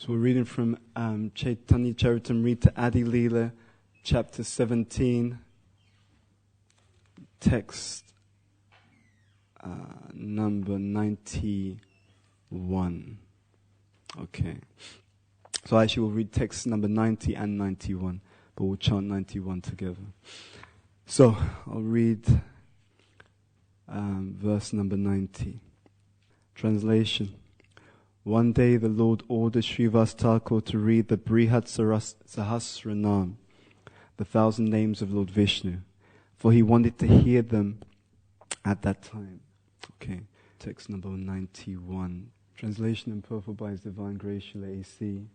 So we're reading from Chaitanya Charitamrita Adi Lila, chapter 17, text number 91. Okay. So actually we'll read text number 90 and 91, but we'll chant 91 together. So I'll read verse number 90. Translation. One day the Lord ordered Srivas Thakur to read the Brihat Sahasranam, the 1,000 names of Lord Vishnu, for he wanted to hear them at that time. Okay, text number 91. Translation and purport by His Divine Grace Srila A.C.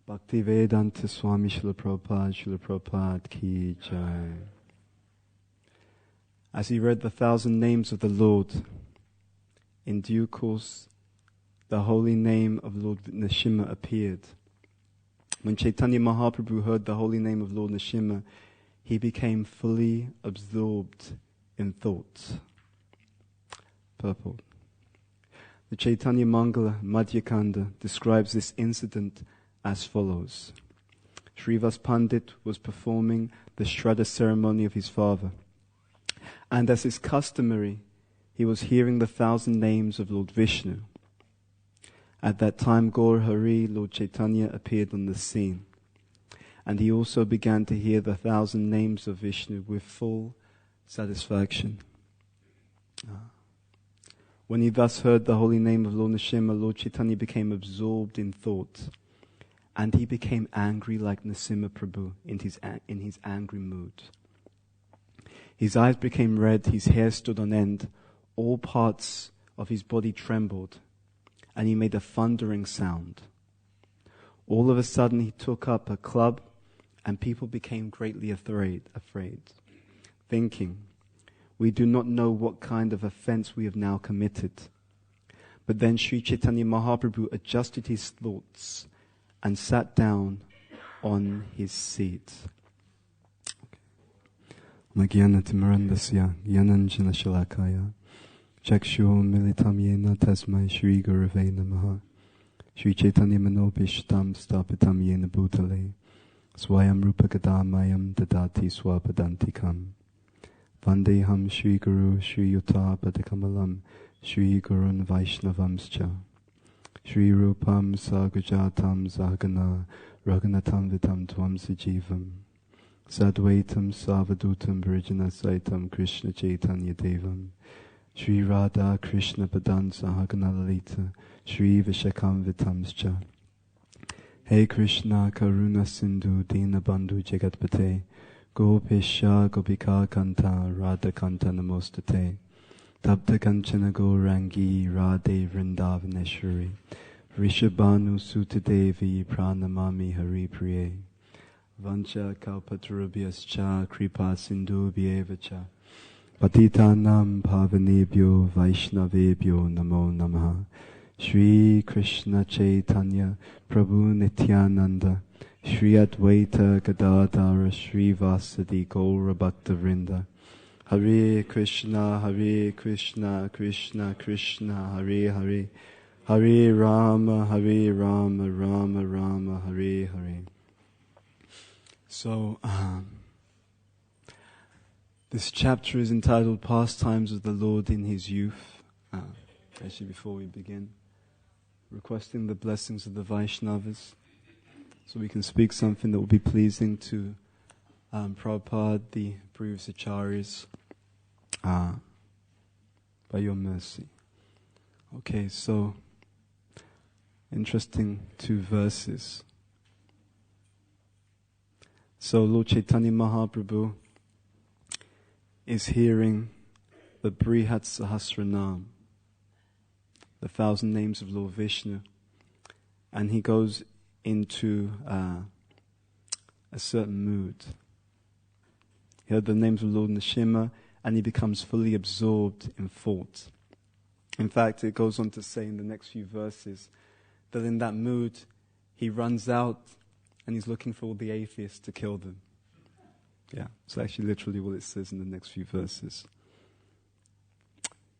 Bhaktivedanta Swami Srila Prabhupada Ki Jai. As he read the 1,000 names of the Lord, in due course the holy name of Lord Nrsimha appeared. When Chaitanya Mahaprabhu heard the holy name of Lord Nrsimha, he became fully absorbed in thought. Purport. The Chaitanya Mangala Madhyakanda describes this incident as follows. Srivas Pandit was performing the Shraddha ceremony of his father, and as is customary, he was hearing the 1,000 names of Lord Vishnu. At that time, Gaur Hari, Lord Chaitanya, appeared on the scene, and he also began to hear the 1,000 names of Vishnu with full satisfaction. When he thus heard the holy name of Lord Nrsimha, Lord Chaitanya became absorbed in thought, and he became angry like Nrsimha Prabhu in his angry mood. His eyes became red, his hair stood on end, all parts of his body trembled, and he made a thundering sound. All of a sudden he took up a club, and people became greatly afraid, thinking, we do not know what kind of offense we have now committed. But then Sri Chaitanya Mahaprabhu adjusted his thoughts and sat down on his seat. Magyanatimurandasya Yananjana Shalakaya Chakshu Militam Yena Tasmai Shri Gurave Namaha Shri Chaitanya Manobishtam Stapitam Yena Bhutale Swayam Rupakadamayam Dadati Swapadantikam Vandeham Shri Guru Shri Yuta Padakamalam Shri Gurun Vaishnavamscha Shri Rupam Sagujatam Zahagana Raghunatam Vitam Tvam Sajivam Sadvaitam Savadutam Brijana Saitam Krishna Chaitanya Devam Shri Radha Krishna Padan Sahagana Lalita Shri Vishakam Vitamscha. Hey Krishna Karuna Sindhu Dina Bandhu Jagatpate Gopisha Gopika Kanta Radha Kanta Namostate Tapta Kanchana Gaurangi Radhe Vrindavaneshwari Rishabhanu Sutadevi Pranamami Hari Priye Vancha Kalpatarubhyascha Kripa Sindhubhyevacha Patitanam Pavanebhyo Vaishnavebhyo Namo Namaha Shri Krishna Chaitanya Prabhu Nityananda Shri Advaita Gadadhara Shri Vasadi Gaura Bhakta Vrinda Hare Krishna Krishna Krishna Hare Hare Hare Rama Rama Rama Hare Hare. So, this chapter is entitled Pastimes of the Lord in His Youth. Actually, before we begin, requesting the blessings of the Vaishnavas, so we can speak something that will be pleasing to Prabhupada, the previous acharyas, by your mercy. Okay, so, interesting 2 verses. So Lord Chaitanya Mahaprabhu is hearing the Brihat Sahasranam, the 1,000 names of Lord Vishnu, and he goes into a certain mood. He heard the names of Lord Nrsimha, and he becomes fully absorbed in thought. In fact, it goes on to say in the next few verses that in that mood he runs out and he's looking for all the atheists to kill them. Yeah, it's actually literally what it says in the next few verses.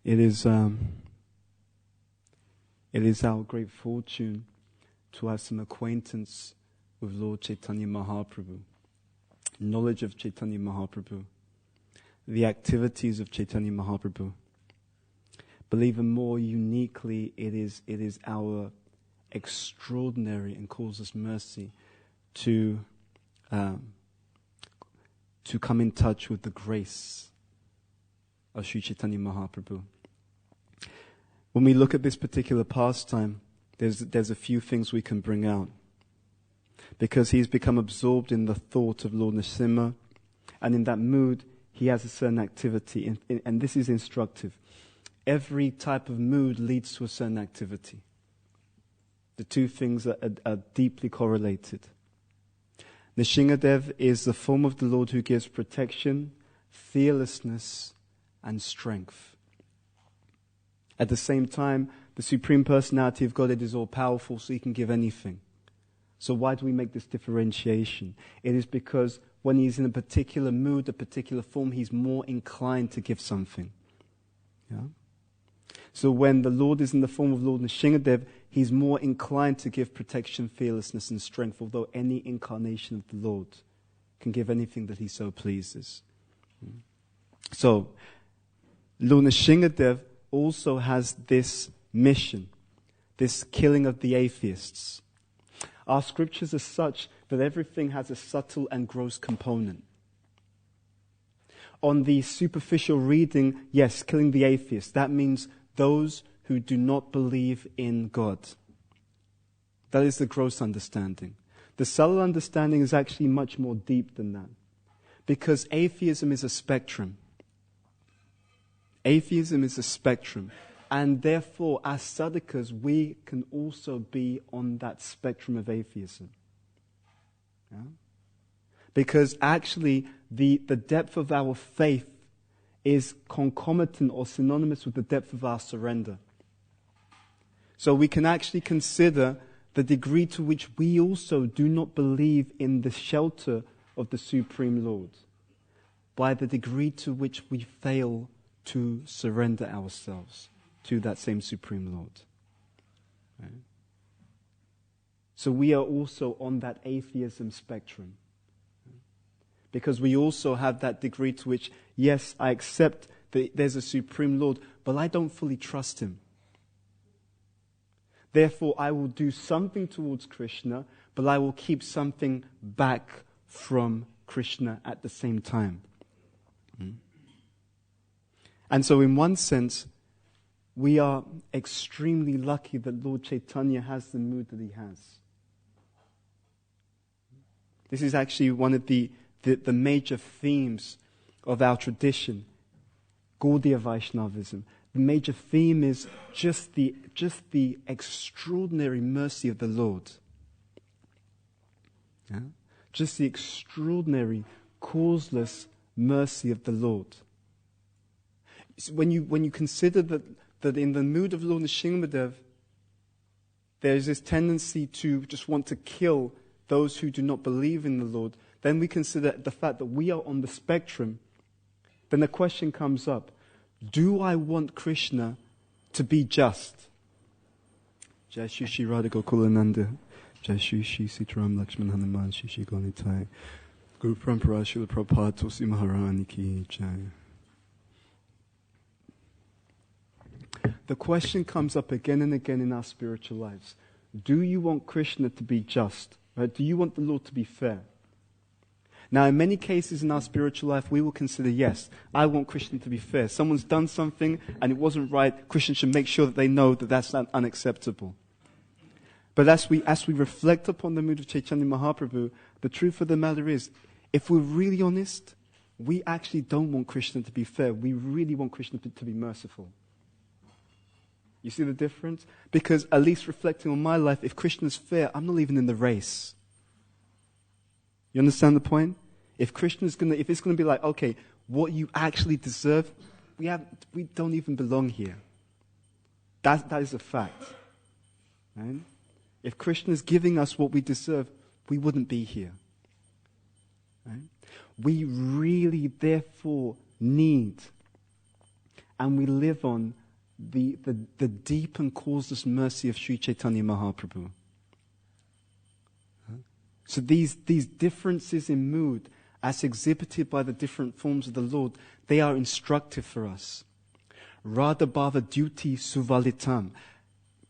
It is our great fortune to have some acquaintance with Lord Chaitanya Mahaprabhu, knowledge of Chaitanya Mahaprabhu, the activities of Chaitanya Mahaprabhu. But even more uniquely, it is our extraordinary and causeless mercy to come in touch with the grace of Sri Chaitanya Mahaprabhu. When we look at this particular pastime, there's a few things we can bring out. Because he's become absorbed in the thought of Lord Nrsimha, and in that mood, he has a certain activity. And this is instructive. Every type of mood leads to a certain activity. The two things are deeply correlated. Nrsimhadev is the form of the Lord who gives protection, fearlessness, and strength. At the same time, the Supreme Personality of Godhead is all-powerful, so he can give anything. So why do we make this differentiation? It is because when he's in a particular mood, a particular form, he's more inclined to give something. Yeah? So when the Lord is in the form of Lord Nrsimhadev, he's more inclined to give protection, fearlessness, and strength, although any incarnation of the Lord can give anything that he so pleases. So, Lord Nrsimhadev also has this mission, this killing of the atheists. Our scriptures are such that everything has a subtle and gross component. On the superficial reading, yes, killing the atheists, that means those who do not believe in God. That is the gross understanding. The subtle understanding is actually much more deep than that. Because atheism is a spectrum. Atheism is a spectrum. And therefore, as sadhakas, we can also be on that spectrum of atheism. Yeah? Because actually, the depth of our faith is concomitant or synonymous with the depth of our surrender. So we can actually consider the degree to which we also do not believe in the shelter of the Supreme Lord by the degree to which we fail to surrender ourselves to that same Supreme Lord. Right? So we are also on that atheism spectrum. Because we also have that degree to which, yes, I accept that there's a Supreme Lord, but I don't fully trust him. Therefore, I will do something towards Krishna, but I will keep something back from Krishna at the same time. And so in one sense, we are extremely lucky that Lord Chaitanya has the mood that he has. This is actually one of the major themes of our tradition, Gaudiya Vaishnavism. The major theme is just the extraordinary mercy of the Lord. Yeah? Just the extraordinary, causeless mercy of the Lord. When you consider that in the mood of Lord Nrsimhadev, there's this tendency to just want to kill those who do not believe in the Lord, then we consider the fact that we are on the spectrum, then the question comes up, do I want Krishna to be just? Jai Shri Shri Radha Gokulananda, Jai Shri Shri Sitaram Lakshman Hanuman Shri Shri Gonitai, Guru Parampara Srila Prabhupada Tulsi Maharani Ki Jai. The question comes up again and again in our spiritual lives. Do you want Krishna to be just? Right? Do you want the Lord to be fair? Now, in many cases in our spiritual life, we will consider, yes, I want Krishna to be fair. Someone's done something and it wasn't right. Krishna should make sure that they know that that's not unacceptable. But as we reflect upon the mood of Chaitanya Mahaprabhu, the truth of the matter is, if we're really honest, we actually don't want Krishna to be fair. We really want Krishna to be merciful. You see the difference? Because at least reflecting on my life, if Krishna's fair, I'm not even in the race. You understand the point? If it's gonna be like, okay, what you actually deserve, we don't even belong here. That is a fact. Right? If Krishna is giving us what we deserve, we wouldn't be here. Right? We really, therefore, need, and we live on the deep and causeless mercy of Sri Chaitanya Mahaprabhu. So these differences in mood, as exhibited by the different forms of the Lord, they are instructive for us. Radha Bhava Duty Suvalitam.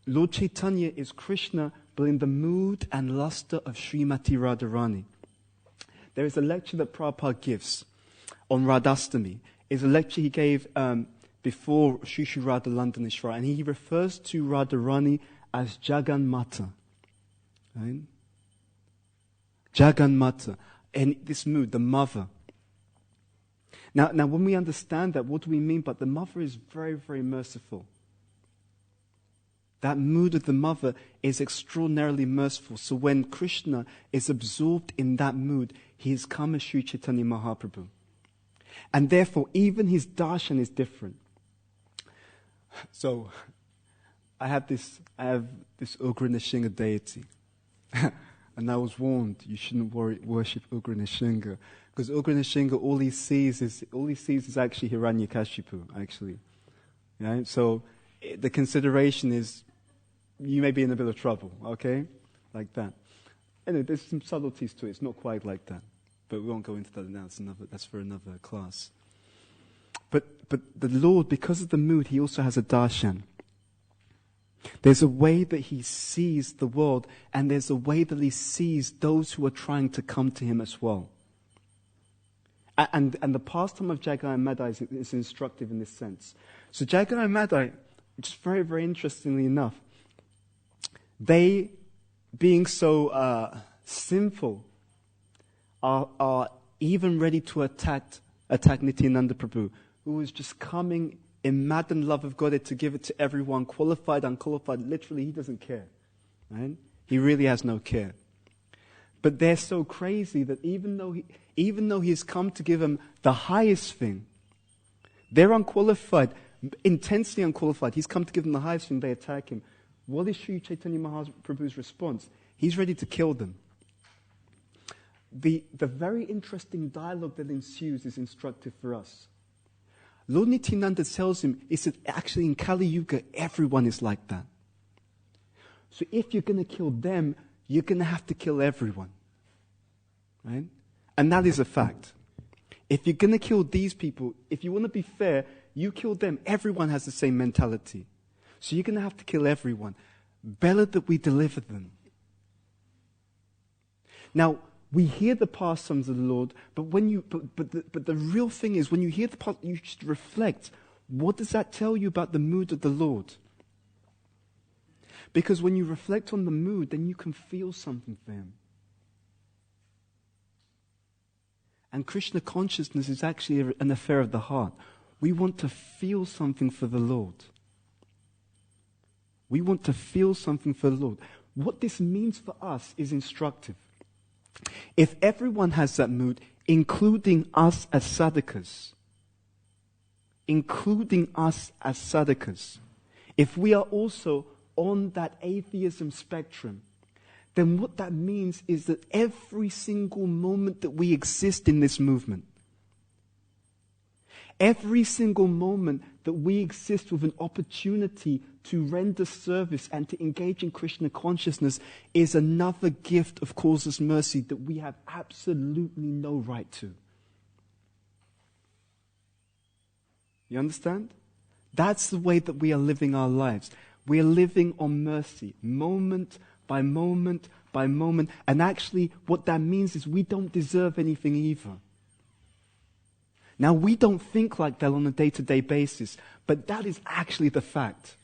Lord Chaitanya is Krishna, but in the mood and luster of Srimati Radharani. There is a lecture that Prabhupada gives on Radhastami. It's a lecture he gave before Shri Shri Radha London Ishvara, and he refers to Radharani as Jagan Mata. Right? Jagan Mata. And this mood, the mother. Now, when we understand that, what do we mean? But the mother is very, very merciful. That mood of the mother is extraordinarily merciful. So when Krishna is absorbed in that mood, he has come as Sri Chaitanya Mahaprabhu. And therefore, even his darshan is different. So, I have this Ugra Nishinga deity. And I was warned, you shouldn't worship Ugra Nishinga. Because Ugra Nishinga, all he sees is actually Hiranyakashipu, actually. Right? So, the consideration is, you may be in a bit of trouble, okay? Like that. Anyway, there's some subtleties to it. It's not quite like that. But we won't go into that now. That's for another class. But the Lord, because of the mood, he also has a darshan. There's a way that he sees the world, and there's a way that he sees those who are trying to come to him as well. And the pastime of Jagai and Madai is instructive in this sense. So Jagai and Madai, just very, very interestingly enough, they, being so sinful, are even ready to attack Nityananda Prabhu, who is just coming in maddened love of Godhead to give it to everyone, qualified, unqualified. Literally, he doesn't care. Right? He really has no care. But they're so crazy that even though he has come to give them the highest thing, they're unqualified, intensely unqualified. He's come to give them the highest thing, they attack him. What is Sri Chaitanya Mahaprabhu's response? He's ready to kill them. The very interesting dialogue that ensues is instructive for us. Lord Nityananda tells him, he said, actually in Kali Yuga, everyone is like that. So if you're going to kill them, you're going to have to kill everyone. Right? And that is a fact. If you're going to kill these people, if you want to be fair, you kill them. Everyone has the same mentality. So you're going to have to kill everyone. Better that we deliver them. Now, we hear the pastimes of the Lord, but the real thing is, when you hear the pastime, you should reflect. What does that tell you about the mood of the Lord? Because when you reflect on the mood, then you can feel something for him. And Krishna consciousness is actually an affair of the heart. We want to feel something for the Lord. We want to feel something for the Lord. What this means for us is instructive. If everyone has that mood, including us as sadhakas, if we are also on that atheism spectrum, then what that means is that every single moment that we exist in this movement, every single moment that we exist with an opportunity to render service and to engage in Krishna consciousness is another gift of causeless mercy that we have absolutely no right to. You understand? That's the way that we are living our lives. We are living on mercy, moment by moment by moment. And actually, what that means is we don't deserve anything either. Now, we don't think like that on a day-to-day basis, but that is actually the fact.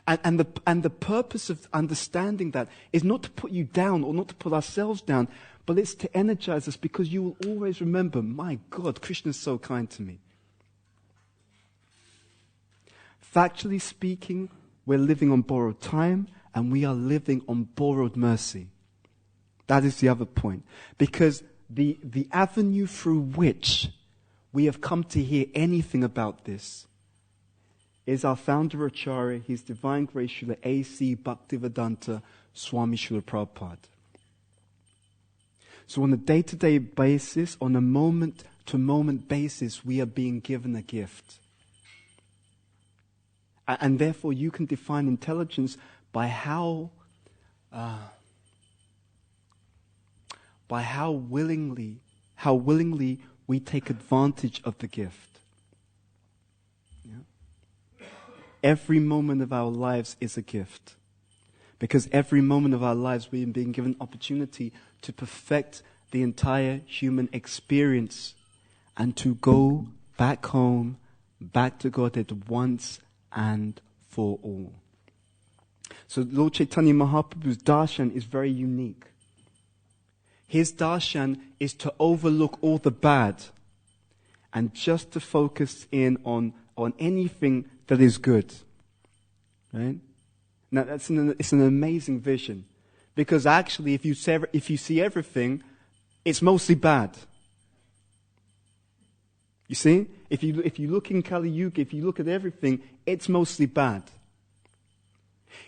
And the purpose of understanding that is not to put you down or not to put ourselves down, but it's to energize us, because you will always remember, my God, Krishna is so kind to me. Factually speaking, we're living on borrowed time and we are living on borrowed mercy. That is the other point. Because the avenue through which we have come to hear anything about this is our founder Acharya, His Divine Grace Srila A.C. Bhaktivedanta Swami Srila Prabhupada. So on a day-to-day basis, on a moment-to-moment basis, we are being given a gift. And therefore you can define intelligence by how by how willingly we take advantage of the gift. Yeah? Every moment of our lives is a gift. Because every moment of our lives we are being given opportunity to perfect the entire human experience and to go back home, back to Godhead once and for all. So Lord Chaitanya Mahaprabhu's darshan is very unique. His darshan is to overlook all the bad and just to focus in on anything that is good. Right? Now it's an amazing vision, because actually if you see everything, it's mostly bad. You see? If you look in Kali Yuga, if you look at everything, it's mostly bad.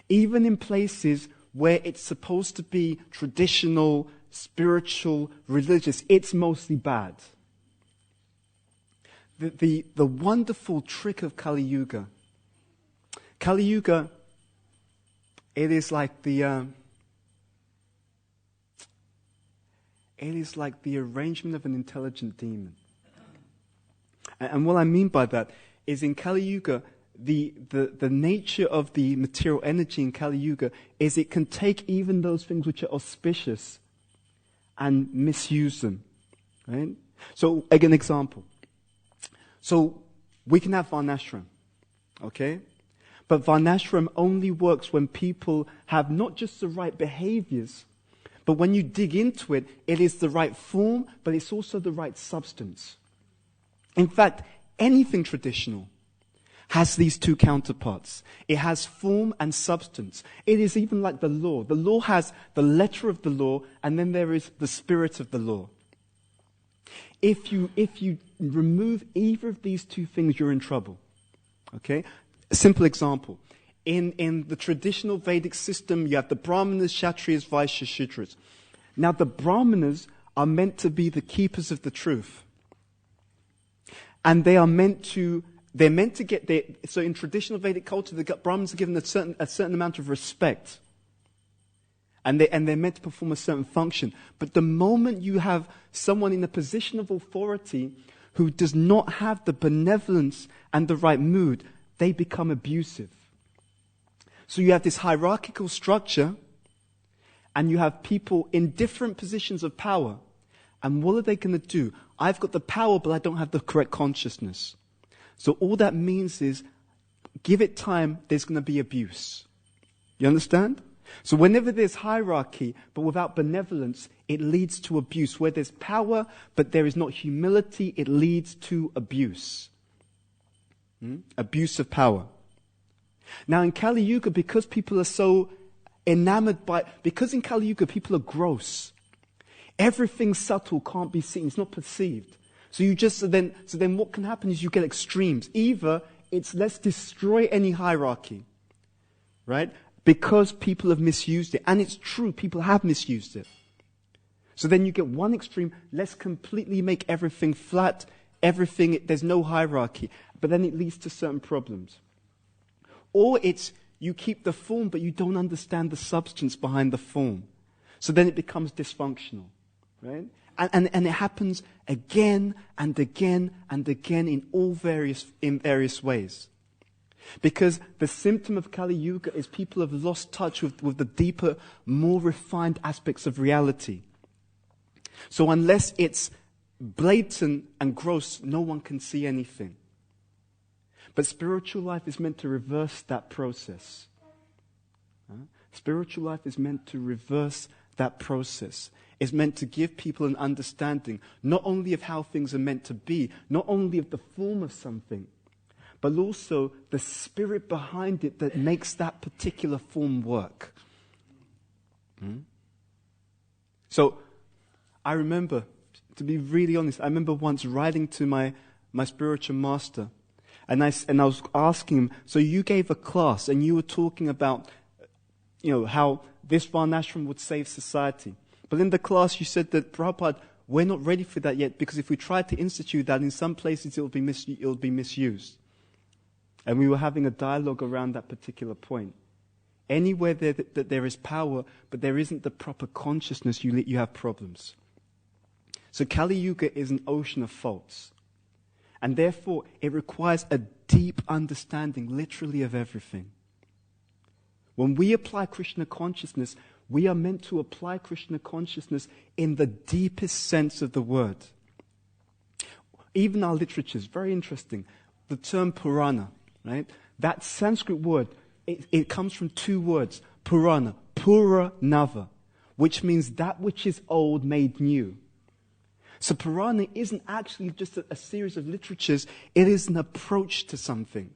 Even in places where it's supposed to be traditional, spiritual, religious, it's mostly bad. The wonderful trick of Kali Yuga, it is like the arrangement of an intelligent demon. And what I mean by that is in Kali Yuga, the nature of the material energy in Kali Yuga is it can take even those things which are auspicious and misuse them. Right? So, an example. So, we can have Varnashram. Okay? But Varnashram only works when people have not just the right behaviors, but when you dig into it, it is the right form, but it's also the right substance. In fact, anything traditional has these two counterparts. It has form and substance. It is even like the law. The law has the letter of the law, and then there is the spirit of the law. If you remove either of these two things, you're in trouble. Okay? A simple example. In the traditional Vedic system, you have the Brahmanas, Kshatriyas, Vaishyas, Shudras. Now, the Brahmanas are meant to be the keepers of the truth. And they're meant to get so in traditional Vedic culture, the Brahmins are given a certain amount of respect. And they're meant to perform a certain function. But the moment you have someone in a position of authority who does not have the benevolence and the right mood, they become abusive. So you have this hierarchical structure, and you have people in different positions of power. And what are they going to do? I've got the power, but I don't have the correct consciousness. So all that means is, give it time, there's going to be abuse. You understand? So whenever there's hierarchy, but without benevolence, it leads to abuse. Where there's power, but there is not humility, it leads to abuse. Abuse of power. Now in Kali Yuga, because people are so enamored because in Kali Yuga people are gross. Everything subtle can't be seen, it's not perceived. So then what can happen is you get extremes. Either it's let's destroy any hierarchy, right? Because people have misused it. And it's true, people have misused it. So then you get one extreme, let's completely make everything flat, there's no hierarchy. But then it leads to certain problems. Or it's you keep the form, but you don't understand the substance behind the form. So then it becomes dysfunctional, right? And it happens again and again and again in various ways. Because the symptom of Kali Yuga is people have lost touch with the deeper, more refined aspects of reality. So unless it's blatant and gross, no one can see anything. But spiritual life is meant to reverse that process. Spiritual life is meant to reverse that process. It's meant to give people an understanding, not only of how things are meant to be, not only of the form of something, but also the spirit behind it that makes that particular form work. So, I remember, to be really honest, I remember once writing to my spiritual master, and I was asking him, so you gave a class, and you were talking about, how this Varnashram would save society. But in the class you said that, Prabhupada, we're not ready for that yet, because if we try to institute that, in some places it will be misused. And we were having a dialogue around that particular point. Anywhere that there is power, but there isn't the proper consciousness, you have problems. So Kali Yuga is an ocean of faults. And therefore, it requires a deep understanding, literally, of everything. When we apply Krishna consciousness, we are meant to apply Krishna consciousness in the deepest sense of the word. Even our literature is very interesting. The term Purana, right? That Sanskrit word, it comes from two words. Purana, Pura Nava, which means that which is old made new. So Purana isn't actually just a series of literatures, it is an approach to something.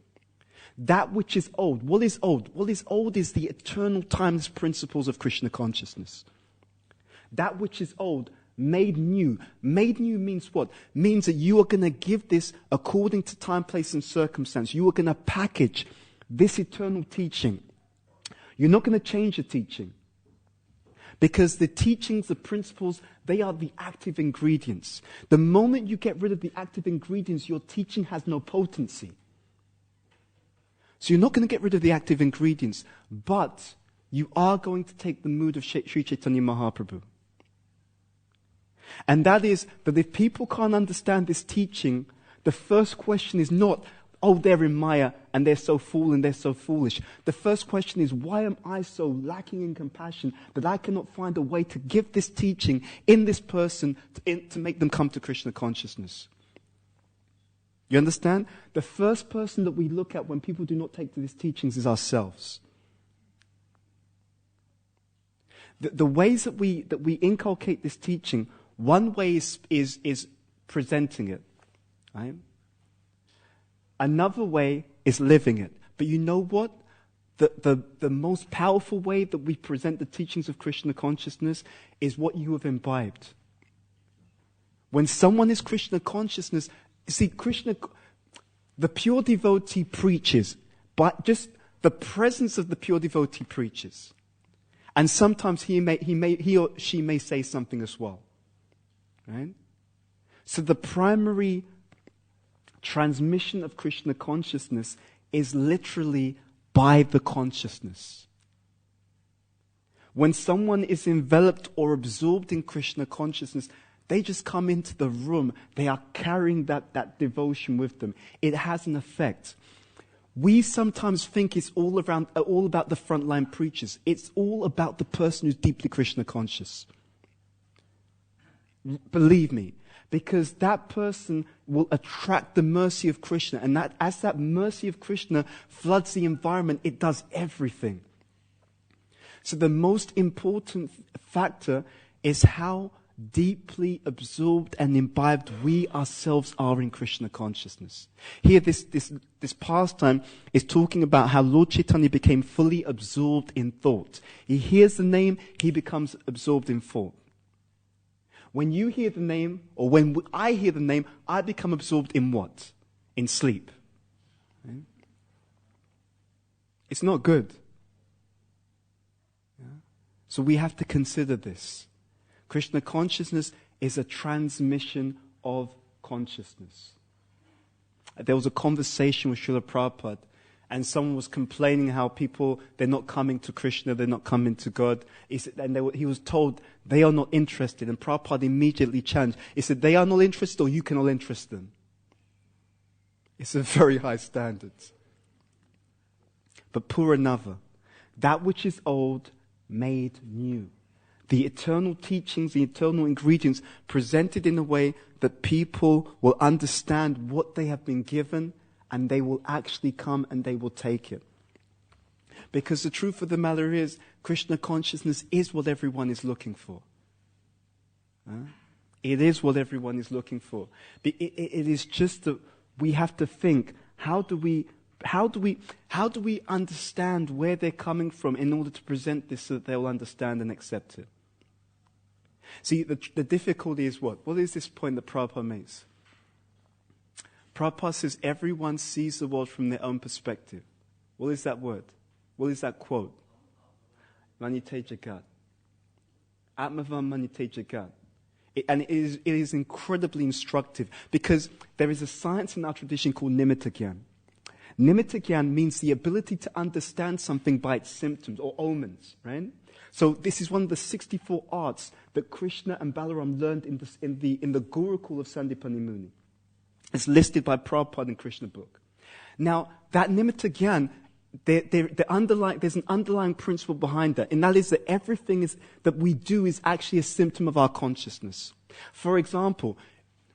That which is old. What is old? What is old is the eternal timeless principles of Krishna consciousness. That which is old, made new. Made new means what? Means that you are going to give this according to time, place, and circumstance. You are going to package this eternal teaching. You're not going to change the teaching. Because the teachings, the principles, they are the active ingredients. The moment you get rid of the active ingredients, your teaching has no potency. So you're not going to get rid of the active ingredients, but you are going to take the mood of Sri Chaitanya Mahaprabhu. And that is that if people can't understand this teaching, the first question is not, oh, they're in Maya and they're so full and they're so foolish. The first question is, why am I so lacking in compassion that I cannot find a way to give this teaching in this person to make them come to Krishna consciousness? You understand? The first person that we look at when people do not take to these teachings is ourselves. The ways that we inculcate this teaching, one way is presenting it, right? Another way is living it. But you know what? The most powerful way that we present the teachings of Krishna consciousness is what you have imbibed. When someone is Krishna consciousness, see, Krishna, the pure devotee preaches, but just the presence of the pure devotee preaches. And sometimes he or she may say something as well. Right? So the primary transmission of Krishna consciousness is literally by the consciousness. When someone is enveloped or absorbed in Krishna consciousness, they just come into the room. They are carrying that devotion with them. It has an effect. We sometimes think it's all about the frontline preachers. It's all about the person who's deeply Krishna conscious. Believe me, because that person will attract the mercy of Krishna, and that as that mercy of Krishna floods the environment, it does everything. So the most important factor is how deeply absorbed and imbibed we ourselves are in Krishna consciousness. Here, this pastime is talking about how Lord Chaitanya became fully absorbed in thought. He hears the name, he becomes absorbed in thought. When you hear the name, or when I hear the name, I become absorbed in what? In sleep. Right? It's not good. Yeah? So we have to consider this. Krishna consciousness is a transmission of consciousness. There was a conversation with Srila Prabhupada, and someone was complaining how people, they're not coming to Krishna, they're not coming to God. He was told they are not interested, and Prabhupada immediately challenged. He said, they are not interested, or you cannot interest them. It's a very high standard. But Puranava, that which is old, made new. The eternal teachings, the eternal ingredients presented in a way that people will understand what they have been given, and they will actually come and they will take it. Because the truth of the matter is, Krishna consciousness is what everyone is looking for. It is what everyone is looking for. It is just that we have to think, how do we understand where they're coming from in order to present this so that they'll understand and accept it? See, the difficulty is what? What is this point that Prabhupada makes? Prabhupada says everyone sees the world from their own perspective. What is that word? What is that quote? Manite Jagat. Atmavam Manite Jagat. And it is incredibly instructive, because there is a science in our tradition called Nimitta Gyan. Nimitta Gyan means the ability to understand something by its symptoms or omens, right? So this is one of the 64 arts that Krishna and Balaram learned in the Gurukul of Sandipani Muni. It's listed by Prabhupada in Krishna book. Now, that nimitta gyan, there's an underlying principle behind that, and that is that everything that we do is actually a symptom of our consciousness. For example,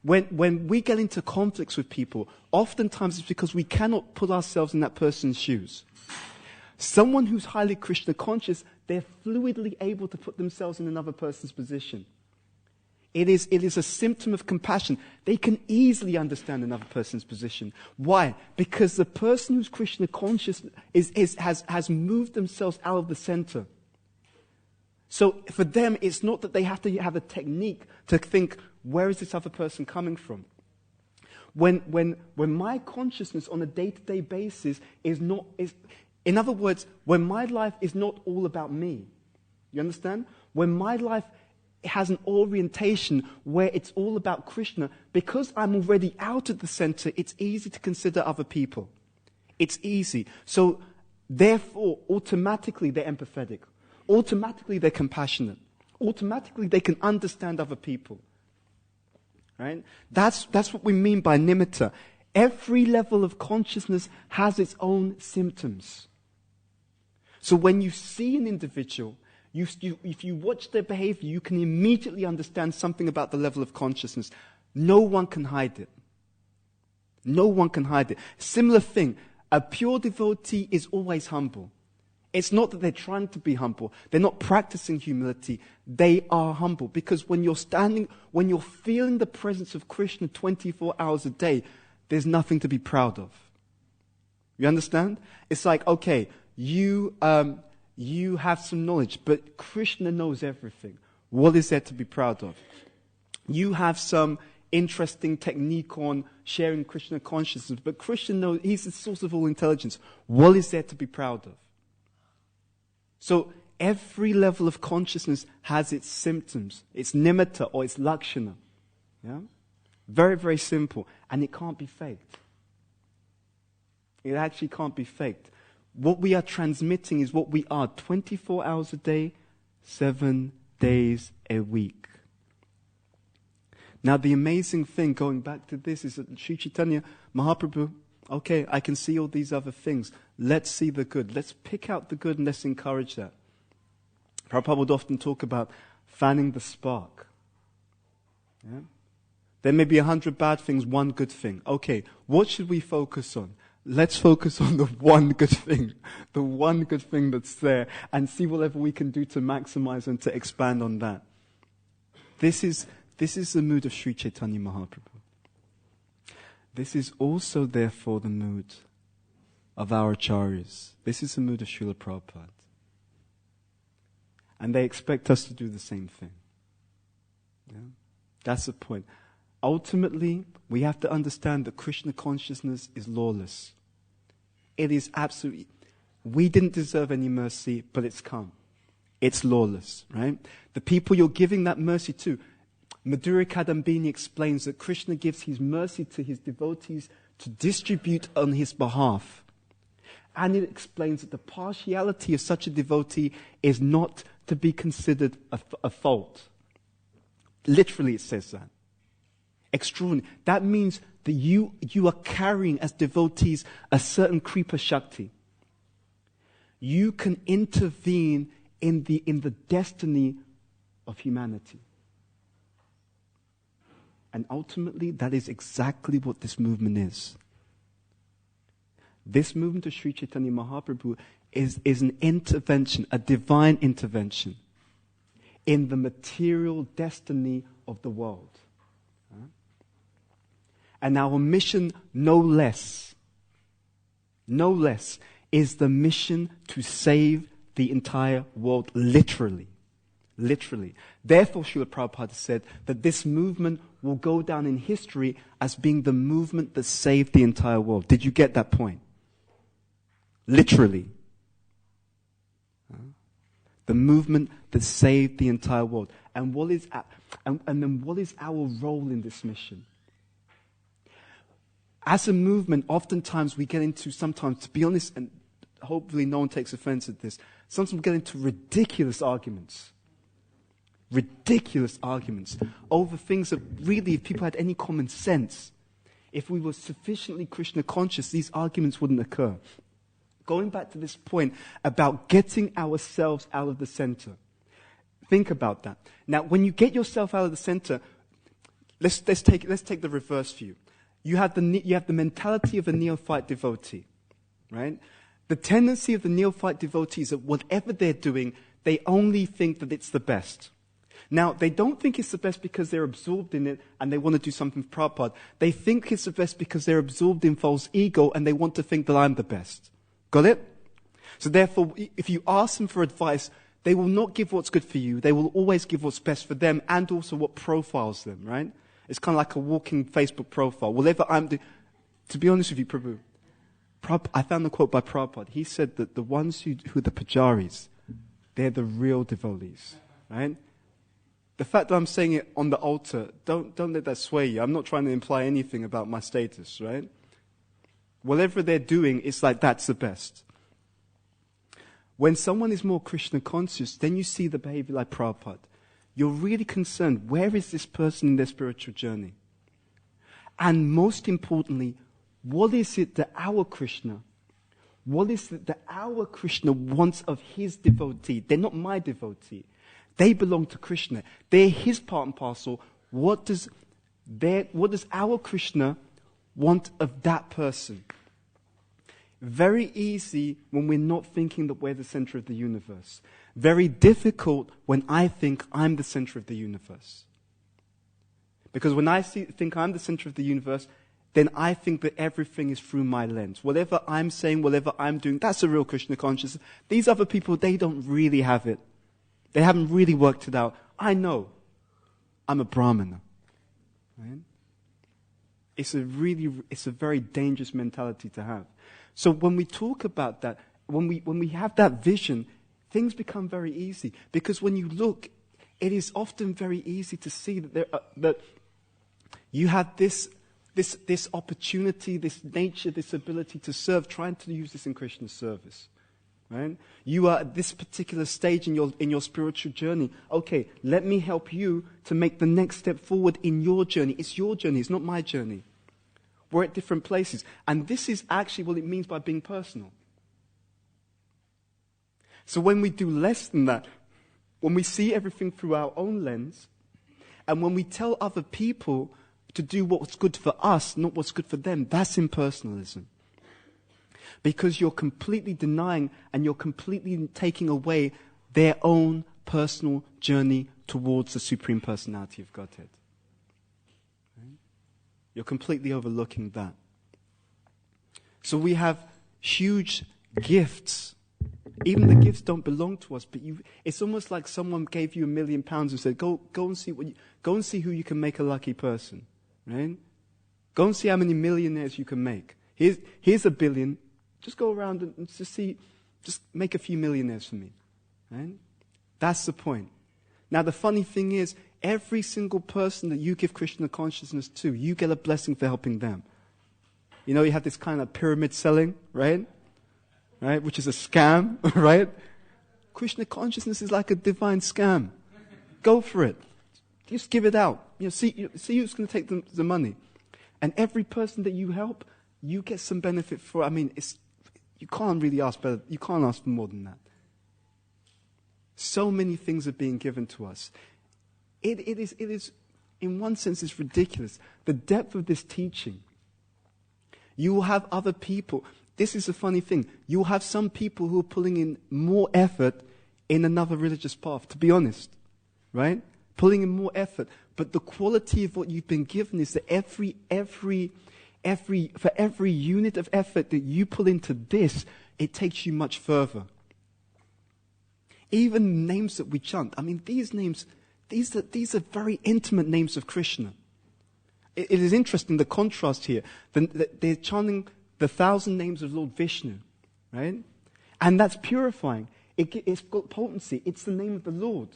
when we get into conflicts with people, oftentimes it's because we cannot put ourselves in that person's shoes. Someone who's highly Krishna conscious, they're fluidly able to put themselves in another person's position. It is a symptom of compassion. They can easily understand another person's position. Why? Because the person who's Krishna conscious has moved themselves out of the center. So for them, it's not that they have to have a technique to think, where is this other person coming from? When my consciousness on a day-to-day basis in other words, when my life is not all about me, you understand? When my life has an orientation where it's all about Krishna, because I'm already out at the center, it's easy to consider other people. It's easy. So, therefore, automatically they're empathetic. Automatically they're compassionate. Automatically they can understand other people. Right? That's what we mean by nimitta. Every level of consciousness has its own symptoms. So when you see an individual, if you watch their behavior, you can immediately understand something about the level of consciousness. No one can hide it. No one can hide it. Similar thing, a pure devotee is always humble. It's not that they're trying to be humble. They're not practicing humility. They are humble. Because when you're feeling the presence of Krishna 24 hours a day, there's nothing to be proud of. You understand? It's like, okay, you have some knowledge, but Krishna knows everything. What is there to be proud of? You have some interesting technique on sharing Krishna consciousness, but Krishna knows, he's the source of all intelligence. What is there to be proud of? So every level of consciousness has its symptoms, its nimitta or its lakshana. Yeah? Very, very simple. And it can't be faked. It actually can't be faked. What we are transmitting is what we are 24 hours a day, 7 days a week. Now the amazing thing, going back to this, is that Sri Chaitanya Mahaprabhu, okay, I can see all these other things. Let's see the good. Let's pick out the good and let's encourage that. Prabhupada would often talk about fanning the spark. Yeah? There may be 100 bad things, one good thing. Okay, what should we focus on? Let's focus on the one good thing that's there, and see whatever we can do to maximize and to expand on that. This is the mood of Sri Chaitanya Mahaprabhu. This is also, therefore, the mood of our acharyas. This is the mood of Srila Prabhupada. And they expect us to do the same thing. Yeah? That's the point. Ultimately, we have to understand that Krishna consciousness is lawless. It is absolutely, we didn't deserve any mercy, but it's come. It's lawless, right? The people you're giving that mercy to, Madhura Kadambini explains that Krishna gives his mercy to his devotees to distribute on his behalf. And it explains that the partiality of such a devotee is not to be considered a fault. Literally it says that. Extraordinary. That means that you are carrying as devotees a certain Kripa Shakti. You can intervene in the destiny of humanity. And ultimately, that is exactly what this movement is. This movement of Sri Chaitanya Mahaprabhu is an intervention, a divine intervention in the material destiny of the world. And our mission, no less, is the mission to save the entire world, literally. Literally. Therefore, Srila Prabhupada said that this movement will go down in history as being the movement that saved the entire world. Did you get that point? Literally. The movement that saved the entire world. And then what is our role in this mission? As a movement, oftentimes we get into, sometimes, to be honest, and hopefully no one takes offense at this, Sometimes we get into ridiculous arguments. Ridiculous arguments over things that really, if people had any common sense, if we were sufficiently Krishna conscious, these arguments wouldn't occur. Going back to this point about getting ourselves out of the center. Think about that. Now, when you get yourself out of the center, let's take the reverse view. You have the mentality of a neophyte devotee, right? The tendency of the neophyte devotee is that whatever they're doing, they only think that it's the best. Now, they don't think it's the best because they're absorbed in it and they want to do something for Prabhupada. They think it's the best because they're absorbed in false ego and they want to think that I'm the best. Got it? So therefore, if you ask them for advice, they will not give what's good for you. They will always give what's best for them and also what profiles them, right? It's kind of like a walking Facebook profile. Whatever I'm doing, to be honest with you, Prabhu, I found a quote by Prabhupada. He said that the ones who are the pujaris, they're the real devotees, right? The fact that I'm saying it on the altar, don't let that sway you. I'm not trying to imply anything about my status, right? Whatever they're doing, it's like that's the best. When someone is more Krishna conscious, then you see the behavior like Prabhupada. You're really concerned, where is this person in their spiritual journey? And most importantly, what is it that our Krishna wants of his devotee? They're not my devotee. They belong to Krishna. They're his part and parcel. What does our Krishna want of that person? Very easy when we're not thinking that we're the center of the universe. Very difficult when I think I'm the center of the universe. Because when I think I'm the center of the universe, then I think that everything is through my lens. Whatever I'm saying, whatever I'm doing, that's a real Krishna consciousness. These other people, they don't really have it. They haven't really worked it out. I know. I'm a Brahmana. Right? It's a very dangerous mentality to have. So when we talk about that, when we have that vision, things become very easy. Because when you look, it is often very easy to see that you have this opportunity, this nature, this ability to serve, trying to use this in Krishna's service. Right? You are at this particular stage in your spiritual journey. Okay, let me help you to make the next step forward in your journey. It's your journey, it's not my journey. We're at different places. And this is actually what it means by being personal. So when we do less than that, when we see everything through our own lens, and when we tell other people to do what's good for us, not what's good for them, that's impersonalism. Because you're completely denying and you're completely taking away their own personal journey towards the Supreme Personality of Godhead. Right? You're completely overlooking that. So we have huge gifts. Even the gifts don't belong to us, but it's almost like someone gave you £1 million and said, go and see who you can make a lucky person. Right? Go and see how many millionaires you can make. Here's $1 billion. Just go around and just make a few millionaires for me. Right? That's the point. Now the funny thing is, every single person that you give Krishna consciousness to, you get a blessing for helping them. You know, you have this kind of pyramid selling, right? Right? Which is a scam, right? Krishna consciousness is like a divine scam. Go for it. Just give it out. See who's going to take the money. And every person that you help, you get some benefit for. I mean, you can't really ask better. You can't ask for more than that. So many things are being given to us. It is, in one sense, it's ridiculous. The depth of this teaching. You will have other people. This is a funny thing. You will have some people who are pulling in more effort in another religious path, to be honest. Right? Pulling in more effort. But the quality of what you've been given is that for every unit of effort that you pull into this, it takes you much further. Even names that we chant. I mean, these names, these are very intimate names of Krishna. It is interesting, the contrast here. They're chanting the 1,000 names of Lord Vishnu, right? And that's purifying. It's got potency. It's the name of the Lord.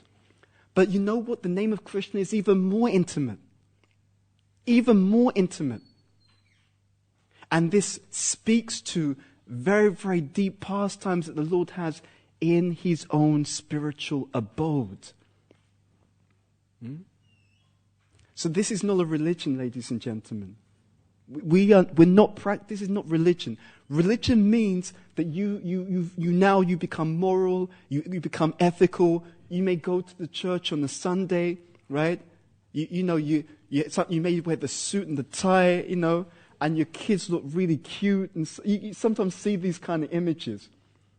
But you know what? The name of Krishna is even more intimate. Even more intimate. And this speaks to very, very deep pastimes that the Lord has in his own spiritual abode. So this is not a religion, ladies and gentlemen. We're not this is not religion. Religion means that you become moral, you become ethical. You may go to the church on a Sunday, right? You may wear the suit and the tie, and your kids look really cute. And you sometimes see these kind of images,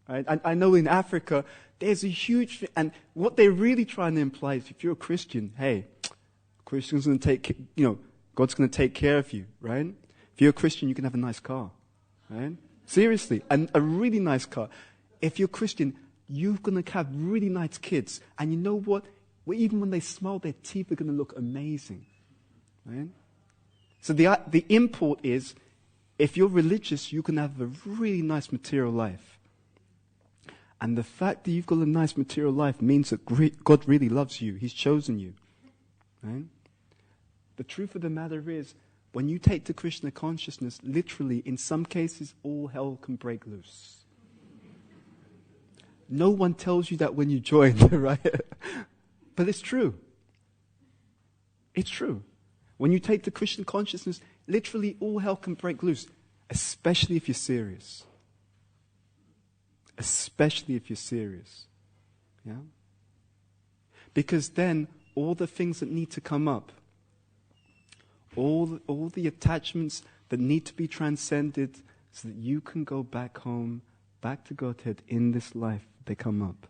right? I know in Africa there's a huge, and what they're really trying to imply is, if you're a Christian, hey, Christian's going to God's going to take care of you, right? If you're a Christian, you can have a nice car, right? Seriously, and a really nice car. If you're a Christian, you're going to have really nice kids. And you know what? Well, even when they smile, their teeth are going to look amazing, right? So the import is, if you're religious, you can have a really nice material life. And the fact that you've got a nice material life means that God really loves you. He's chosen you, right? The truth of the matter is, when you take to Krishna consciousness, literally, in some cases, all hell can break loose. No one tells you that when you join, right? But it's true. It's true. When you take to Krishna consciousness, literally all hell can break loose, especially if you're serious. Especially if you're serious. Yeah? Because then, all the things that need to come up, all the attachments that need to be transcended so that you can go back home, back to Godhead in this life, they come up.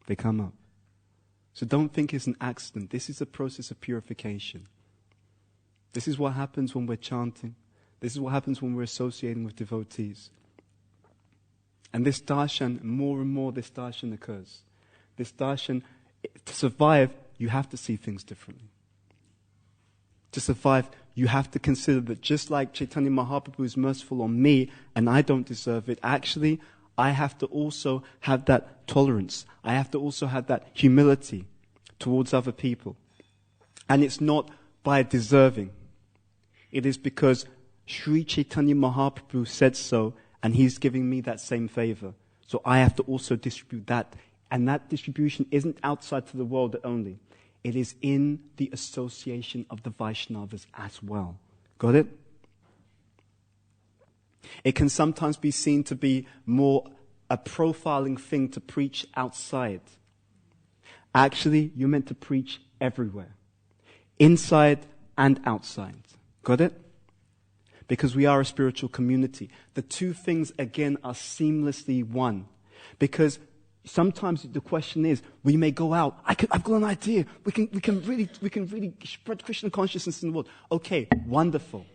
They come up. So don't think it's an accident. This is a process of purification. This is what happens when we're chanting. This is what happens when we're associating with devotees. And this darshan, more and more this darshan occurs. This darshan, to survive, you have to see things differently. To survive, you have to consider that just like Chaitanya Mahaprabhu is merciful on me and I don't deserve it, actually, I have to also have that tolerance. I have to also have that humility towards other people. And it's not by deserving. It is because Sri Chaitanya Mahaprabhu said so, and he's giving me that same favor. So I have to also distribute that. And that distribution isn't outside to the world only. It is in the association of the Vaishnavas as well. Got it? It can sometimes be seen to be more a profiling thing to preach outside. Actually, you're meant to preach everywhere. Inside and outside. Got it? Because we are a spiritual community. The two things, again, are seamlessly one. Because sometimes the question is, we may go out. I've got an idea. We can really spread Krishna consciousness in the world. Okay, wonderful.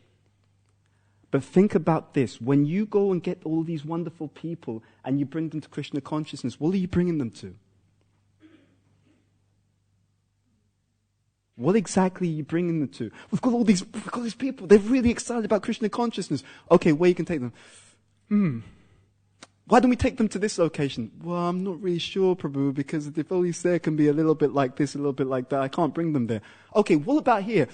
But think about this. When you go and get all these wonderful people and you bring them to Krishna consciousness, what are you bringing them to? What exactly are you bringing them to? We've got all these people. They're really excited about Krishna consciousness. Okay, where you can take them? Why don't we take them to this location? Well, I'm not really sure, Prabhu, because the devotees there can be a little bit like this, a little bit like that. I can't bring them there. Okay, what about here?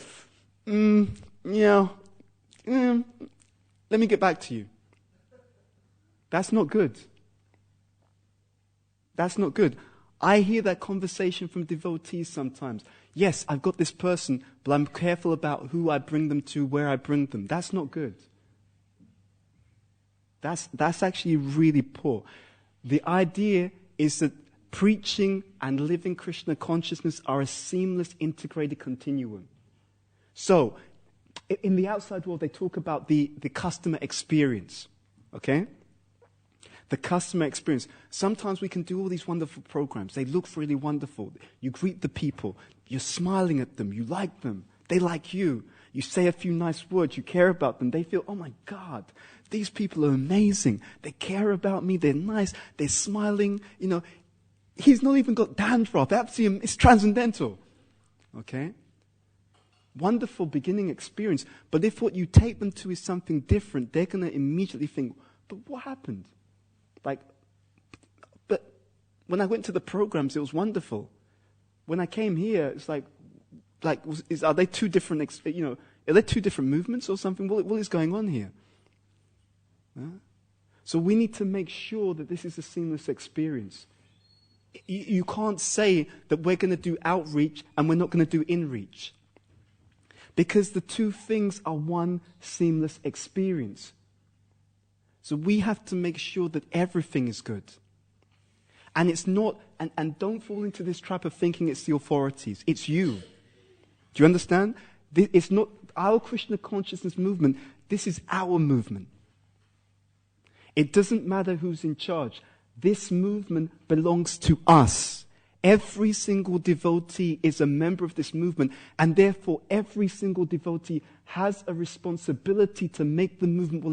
Let me get back to you. That's not good. That's not good. I hear that conversation from devotees sometimes. Yes, I've got this person, but I'm careful about who I bring them to, where I bring them. That's not good. That's actually really poor. The idea is that preaching and living Krishna consciousness are a seamless, integrated continuum. So, in the outside world, they talk about the customer experience. Okay? The customer experience. Sometimes we can do all these wonderful programs. They look really wonderful. You greet the people. You're smiling at them. You like them. They like you. You say a few nice words. You care about them. They feel, oh my God, these people are amazing. They care about me. They're nice. They're smiling. He's not even got dandruff. Absolutely, it's transcendental. Okay? Wonderful beginning experience. But if what you take them to is something different, they're going to immediately think, but what happened? But when I went to the programs, it was wonderful. When I came here, it's are they two different, are they two different movements or something? What is going on here? Huh? So we need to make sure that this is a seamless experience. You can't say that we're going to do outreach and we're not going to do inreach. Because the two things are one seamless experience. So we have to make sure that everything is good. And it's not, and don't fall into this trap of thinking it's the authorities. It's you. Do you understand? It's not our Krishna consciousness movement. This is our movement. It doesn't matter who's in charge. This movement belongs to us. Every single devotee is a member of this movement, and therefore every single devotee has a responsibility to make the movement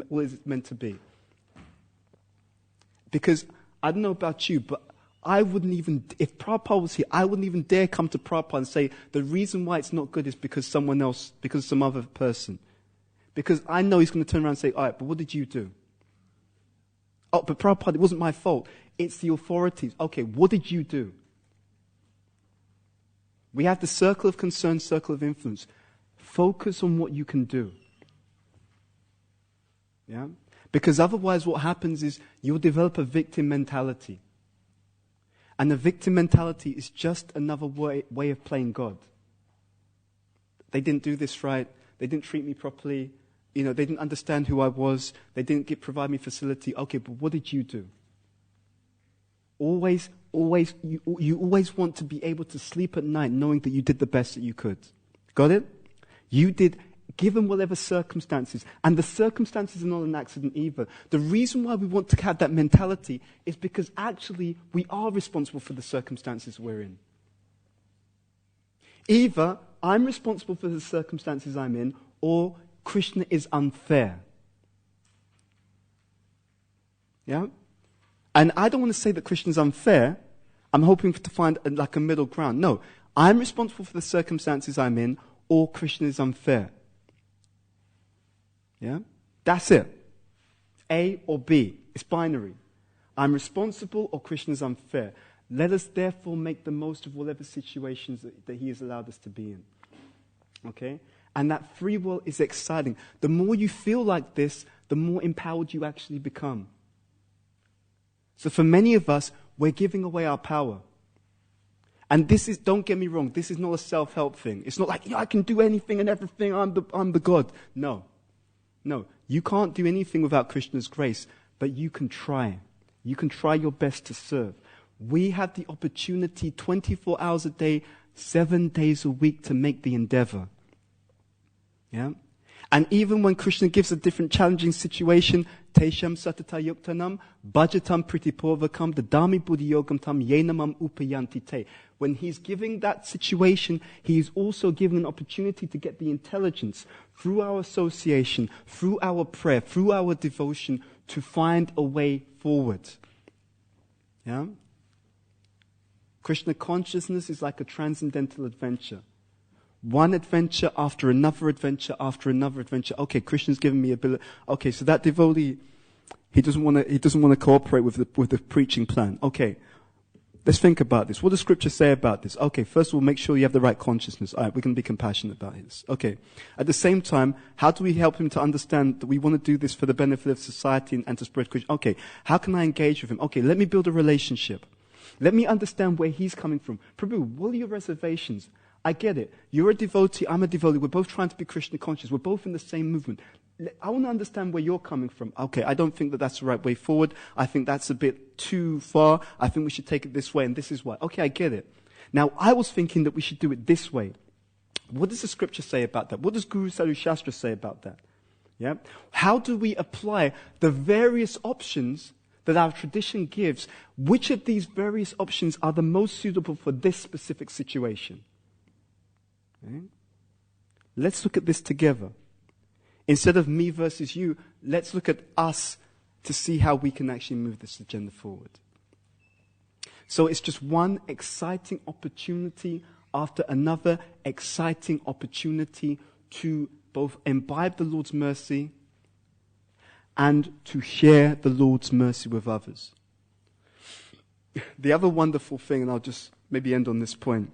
what is it meant to be. Because I don't know about you, but I wouldn't even, if Prabhupada was here, I wouldn't even dare come to Prabhupada and say the reason why it's not good is because someone else, because some other person. Because I know he's going to turn around and say, all right, but what did you do? Oh, but Prabhupada, it wasn't my fault. It's the authorities. Okay, what did you do? We have the circle of concern, circle of influence. Focus on what you can do. Yeah? Because otherwise what happens is you'll develop a victim mentality. And the victim mentality is just another way of playing God. They didn't do this right. They didn't treat me properly. They didn't understand who I was. They didn't provide me facility. Okay, but what did you do? You always want to be able to sleep at night knowing that you did the best that you could. Got it? You did, given whatever circumstances. And the circumstances are not an accident either. The reason why we want to have that mentality is because actually we are responsible for the circumstances we're in. Either I'm responsible for the circumstances I'm in, or Krishna is unfair. Yeah? And I don't want to say that Krishna is unfair. I'm hoping to find a middle ground. No, I'm responsible for the circumstances I'm in, or Krishna is unfair. Yeah? That's it. A or B. It's binary. I'm responsible or Krishna is unfair. Let us therefore make the most of whatever situations that he has allowed us to be in. Okay? And that free will is exciting. The more you feel like this, the more empowered you actually become. So for many of us, we're giving away our power. And this is, don't get me wrong, this is not a self-help thing. It's not like, I can do anything and everything, I'm the God. No. No, you can't do anything without Krishna's grace, but you can try. You can try your best to serve. We have the opportunity 24 hours a day, 7 days a week to make the endeavor. Yeah? And even when Krishna gives a different challenging situation, Tesham satata yuktanam, bhajatam pritipurvakam, dadami buddhiyogam tam yenamam upayanti te. When he's giving that situation, he is also giving an opportunity to get the intelligence through our association, through our prayer, through our devotion, to find a way forward. Yeah? Krishna consciousness is like a transcendental adventure. One adventure after another adventure after another adventure. Okay, Krishna's given me ability. Okay, so that devotee, he doesn't want to cooperate with the preaching plan. Okay, let's think about this. What does Scripture say about this? Okay, first of all, make sure you have the right consciousness. All right, we can be compassionate about this. Okay, at the same time, how do we help him to understand that we want to do this for the benefit of society and to spread Krishna? Okay, how can I engage with him? Okay, let me build a relationship. Let me understand where he's coming from. Prabhu, what are your reservations? I get it. You're a devotee, I'm a devotee. We're both trying to be Krishna conscious. We're both in the same movement. I want to understand where you're coming from. Okay, I don't think that that's the right way forward. I think that's a bit too far. I think we should take it this way, and this is why. Okay, I get it. Now, I was thinking that we should do it this way. What does the Scripture say about that? What does Guru Sadhu Shastra say about that? Yeah? How do we apply the various options that our tradition gives? Which of these various options are the most suitable for this specific situation? Okay. Let's look at this together. Instead of me versus you, let's look at us to see how we can actually move this agenda forward. So it's just one exciting opportunity after another exciting opportunity to both imbibe the Lord's mercy and to share the Lord's mercy with others. The other wonderful thing, and I'll just maybe end on this point,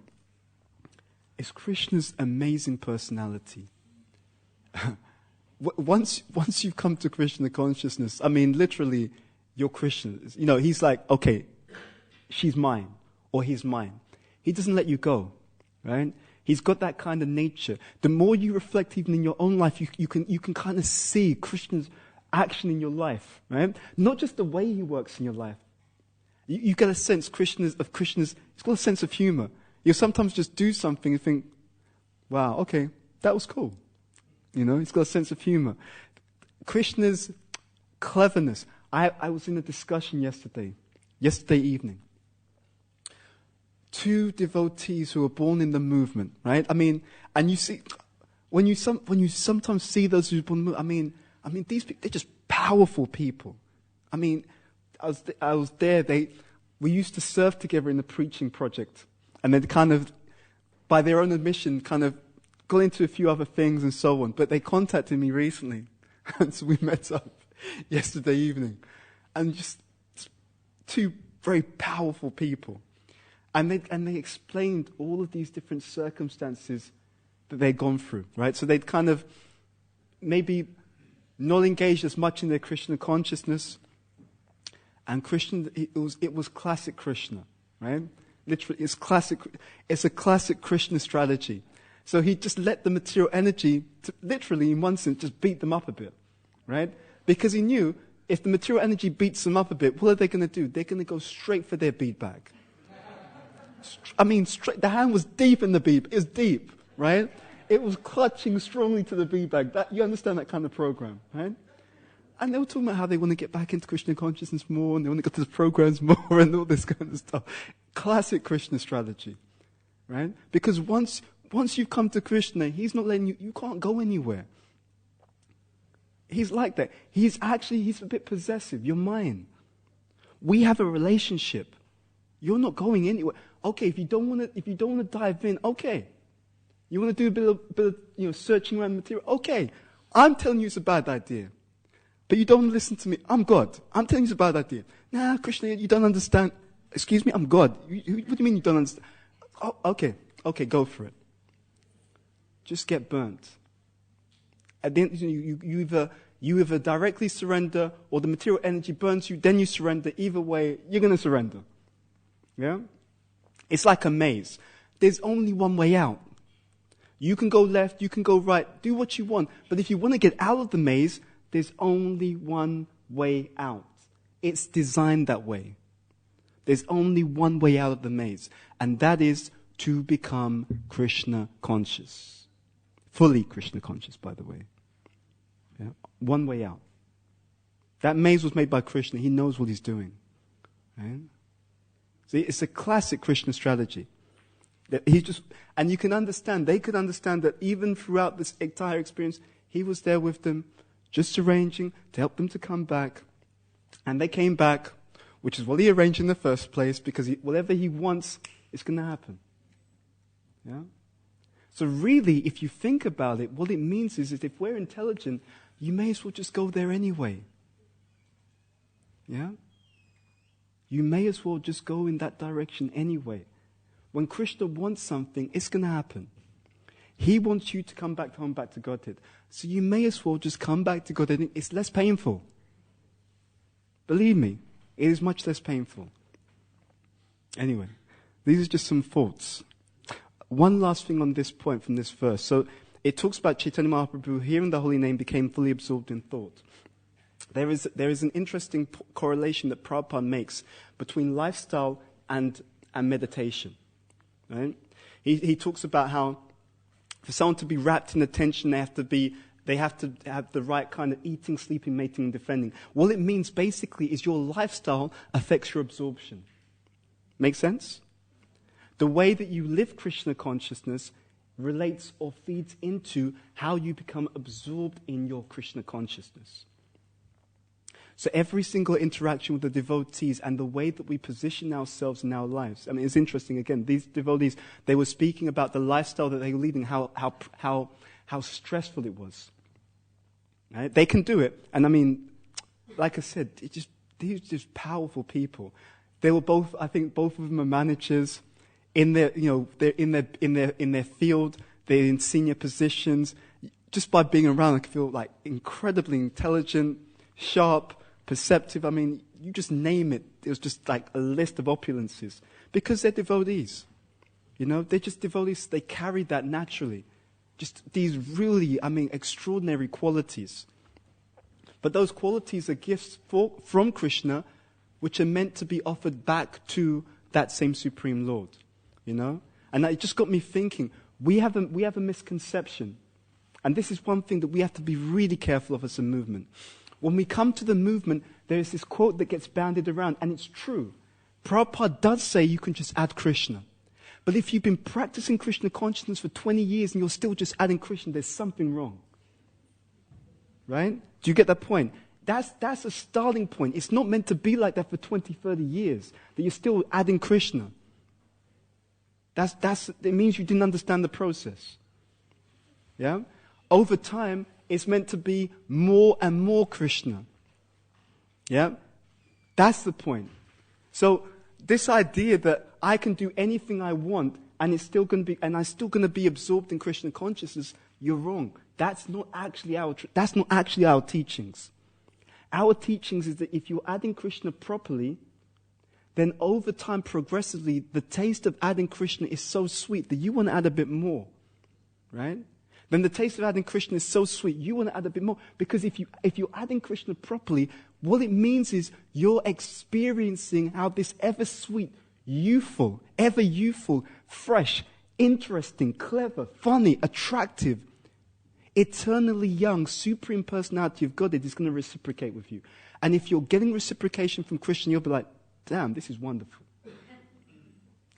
is Krishna's amazing personality. once you've come to Krishna consciousness, I mean, literally, you're Krishna. You know, he's like, okay, she's mine, or he's mine. He doesn't let you go, right? He's got that kind of nature. The more you reflect even in your own life, you can kind of see Krishna's action in your life, right? Not just the way he works in your life. You get a sense Krishna's, he's got a sense of humor. You sometimes just do something and think, wow, okay, that was cool. You know, he's got a sense of humor. Krishna's cleverness. I was in a discussion yesterday evening. Two devotees who were born in the movement, right? I mean, and you see, when you sometimes see those who were born in the movement, I mean, these people, they're just powerful people. I mean, I was there. We used to serve together in the preaching project, and then kind of, by their own admission, kind of got into a few other things and so on. But they contacted me recently, and so we met up yesterday evening, and just two very powerful people, and they explained all of these different circumstances that they'd gone through. Right, so they'd kind of maybe not engaged as much in their Krishna consciousness. And Krishna, it was classic Krishna, right? Literally, it's a classic Krishna strategy. So he just let the material energy, literally in one sense, just beat them up a bit, right? Because he knew if the material energy beats them up a bit, what are they going to do? They're going to go straight for their bead bag. I mean, straight. The hand was deep in the bead. It was deep, right? It was clutching strongly to the bead bag. You understand that kind of program, right? And they were talking about how they want to get back into Krishna consciousness more, and they want to go to the programs more, and all this kind of stuff. Classic Krishna strategy, right? Because once you've come to Krishna, he's not letting you can't go anywhere. He's like that. He's a bit possessive. You're mine. We have a relationship. You're not going anywhere. Okay, if you don't want to dive in, okay. You want to do a bit of searching around material, okay. I'm telling you it's a bad idea. But you don't listen to me. I'm God. I'm telling you it's a bad idea. Nah, Krishna, you don't understand. Excuse me, I'm God. What do you mean you don't understand? Oh, okay, go for it. Just get burnt. At the end, you either directly surrender, or the material energy burns you, then you surrender. Either way, you're going to surrender. Yeah? It's like a maze. There's only one way out. You can go left, you can go right, do what you want. But if you want to get out of the maze, there's only one way out. It's designed that way. There's only one way out of the maze, and that is to become Krishna conscious. Fully Krishna conscious, by the way. Yeah? One way out. That maze was made by Krishna. He knows what he's doing. Right? See, it's a classic Krishna strategy. And you can understand, they could understand that even throughout this entire experience, he was there with them, just arranging to help them to come back. And they came back, which is what he arranged in the first place, because whatever he wants is going to happen. Yeah? So really, if you think about it, what it means is that if we're intelligent, you may as well just go there anyway. Yeah? You may as well just go in that direction anyway. When Krishna wants something, it's going to happen. He wants you to come back home, back to Godhead. So you may as well just come back to Godhead. It's less painful. Believe me, it is much less painful. Anyway, these are just some thoughts. One last thing on this point from this verse. So it talks about Chaitanya Mahaprabhu hearing the holy name became fully absorbed in thought. There is an interesting correlation that Prabhupada makes between lifestyle and meditation. Right? He talks about how for someone to be wrapped in attention, they have to have the right kind of eating, sleeping, mating, and defending. What it means basically is your lifestyle affects your absorption. Make sense? The way that you live Krishna consciousness relates or feeds into how you become absorbed in your Krishna consciousness. So every single interaction with the devotees and the way that we position ourselves in our lives. I mean, it's interesting, again, these devotees, they were speaking about the lifestyle that they were leading, how stressful it was. Right? They can do it. And I mean, like I said, these are just powerful people. They were both, I think both of them are managers in their, they're in their field, they're in senior positions. just by being around, I can feel like incredibly intelligent, sharp, perceptive. I mean, you just name it. It was just like a list of opulences. Because they're devotees. They're just devotees. They carry that naturally. Just these really, extraordinary qualities. But those qualities are gifts from Krishna, which are meant to be offered back to that same Supreme Lord. And it just got me thinking, we have a misconception. And this is one thing that we have to be really careful of as a movement. When we come to the movement, there is this quote that gets bandied around, and it's true. Prabhupada does say you can just add Krishna. But if you've been practicing Krishna consciousness for 20 years and you're still just adding Krishna, there's something wrong. Right? Do you get that point? That's a starting point. It's not meant to be like that for 20, 30 years, that you're still adding Krishna. It means you didn't understand the process. Yeah? Over time, it's meant to be more and more Krishna. Yeah? That's the point. So, this idea that I can do anything I want and I'm still going to be absorbed in Krishna consciousness, you're wrong. That's not actually our teachings. Our teachings is that if you're adding Krishna properly, then over time, progressively, the taste of adding Krishna is so sweet that you want to add a bit more. Right? Then the taste of adding Krishna is so sweet, you want to add a bit more. Because if you're adding Krishna properly, what it means is you're experiencing how this ever sweet, ever youthful, fresh, interesting, clever, funny, attractive, eternally young, supreme personality of God is going to reciprocate with you. And if you're getting reciprocation from Krishna, you'll be like, damn, this is wonderful.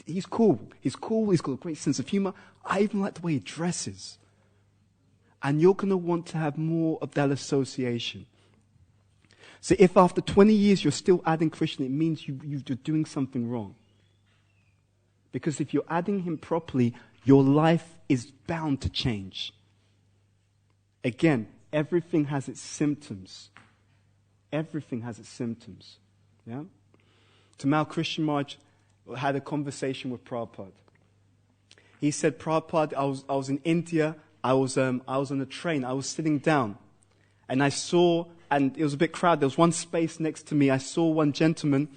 He's cool. He's got a great sense of humor. I even like the way he dresses. And you're going to want to have more of that association. So if after 20 years you're still adding Krishna, it means you're doing something wrong. Because if you're adding him properly, your life is bound to change. Again, everything has its symptoms. Everything has its symptoms. Yeah? Tamal Krishna Maharaj had a conversation with Prabhupada. He said, Prabhupada, I was in India. I was on a train. I was sitting down, and I saw, and it was a bit crowded. There was one space next to me. I saw one gentleman.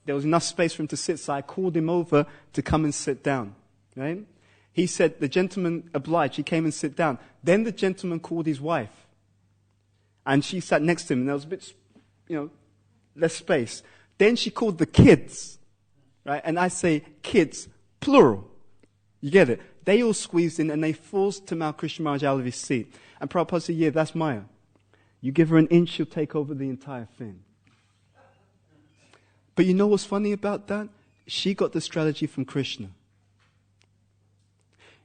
There was enough space for him to sit, so I called him over to come and sit down. Right? He said the gentleman obliged. He came and sit down. Then the gentleman called his wife, and she sat next to him. And there was a bit, less space. Then she called the kids, right? And I say kids, plural. You get it? They all squeezed in and they forced Tamal Krishna Maharaj out of his seat. And Prabhupada said, yeah, that's Maya. You give her an inch, she'll take over the entire thing. But you know what's funny about that? She got the strategy from Krishna.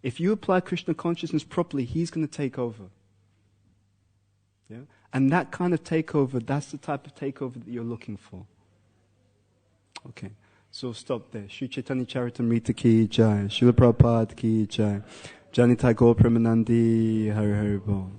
If you apply Krishna consciousness properly, he's going to take over. Yeah? And that kind of takeover, that's the type of takeover that you're looking for. Okay. So stop there. Shri Chaitanya Charitamrita ki jai. Srila Prabhupada ki jai. Jani Tagore Premanandi Hari Hari Bol.